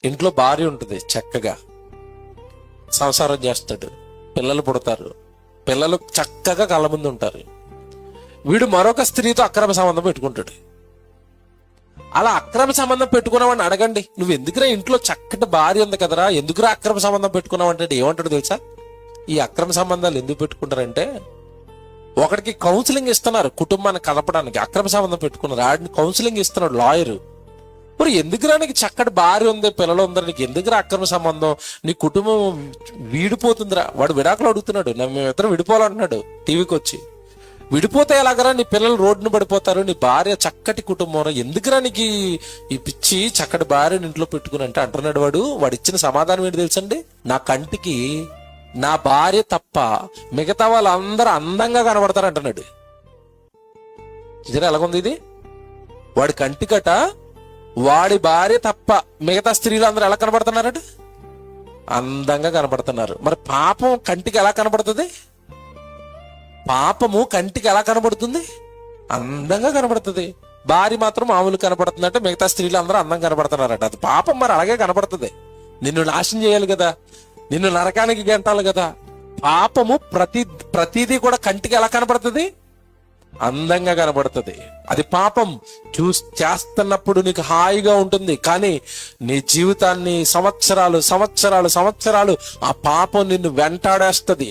ఇంట్లో భార్య ఉంటుంది, చక్కగా సంసారం చేస్తాడు, పిల్లలు పుడతారు, పిల్లలు చక్కగా కళ్ళ ముందు ఉంటారు. వీడు మరొక స్త్రీతో అక్రమ సంబంధం పెట్టుకుంటాడు. అలా అక్రమ సంబంధం పెట్టుకున్నావని అడగండి, నువ్వు ఎందుకురా ఇంట్లో చక్కటి భార్య ఉంది కదరా, ఎందుకురా అక్రమ సంబంధం పెట్టుకున్నావు అంటే ఏమంటాడు తెలుసా? ఈ అక్రమ సంబంధాలు ఎందుకు పెట్టుకుంటారంటే, ఒకడికి కౌన్సిలింగ్ ఇస్తున్నారు కుటుంబాన్ని కలపడానికి, అక్రమ సంబంధం పెట్టుకున్నారు, ఆడిని కౌన్సిలింగ్ ఇస్తున్నాడు లాయరు. మరి ఎందుకురా నీకు చక్కటి భార్య ఉంది, పిల్లలు ఉందరా, నీకు ఎందుకురా అక్రమ సంబంధం, నీ కుటుంబం విడిపోతుందిరా. వాడు విడాకులు అడుగుతున్నాడు, మేమిద్దరం విడిపోవాలంటున్నాడు టీవీకి వచ్చి. విడిపోతే ఎలాగరా, నీ పిల్లలు రోడ్డును పడిపోతారు, నీ భార్య చక్కటి కుటుంబం, ఎందుకురా నీకు ఈ పిచ్చి చక్కటి భార్యను ఇంట్లో పెట్టుకుని అంటే అంటున్నాడు వాడు. వాడు ఇచ్చిన సమాధానం ఏంటి తెలుసండి? నా కంటికి నా భార్య తప్ప మిగతా వాళ్ళందరూ అందంగా కనబడతారు అంటున్నాడు. చూసారా ఎలాగుంది ఇది? వాడి కంటికట వాడి భార్య తప్ప మిగతా స్త్రీలు అందరూ ఎలా కనబడుతున్నారట? అందంగా కనబడుతున్నారు. మరి పాపం కంటికి ఎలా కనబడుతుంది? పాపము కంటికి ఎలా కనబడుతుంది? అందంగా కనబడుతుంది. భార్య మాత్రం మామూలు కనబడుతుందంటే మిగతా స్త్రీలు అందరూ అందంగా కనబడుతున్నారట. అది పాపం మరి అలాగే కనబడుతుంది. నిన్ను నాశనం చేయాలి కదా, నిన్ను నరకానికి గెంటాలి కదా. పాపము ప్రతిదీ కూడా కంటికి ఎలా కనబడుతుంది? అందంగా కనబడుతుంది. అది పాపం చేస్తున్నప్పుడు నీకు హాయిగా ఉంటుంది, కానీ నీ జీవితాన్ని సంవత్సరాలు సంవత్సరాలు సంవత్సరాలు ఆ పాపం నిన్ను వెంటాడేస్తుంది.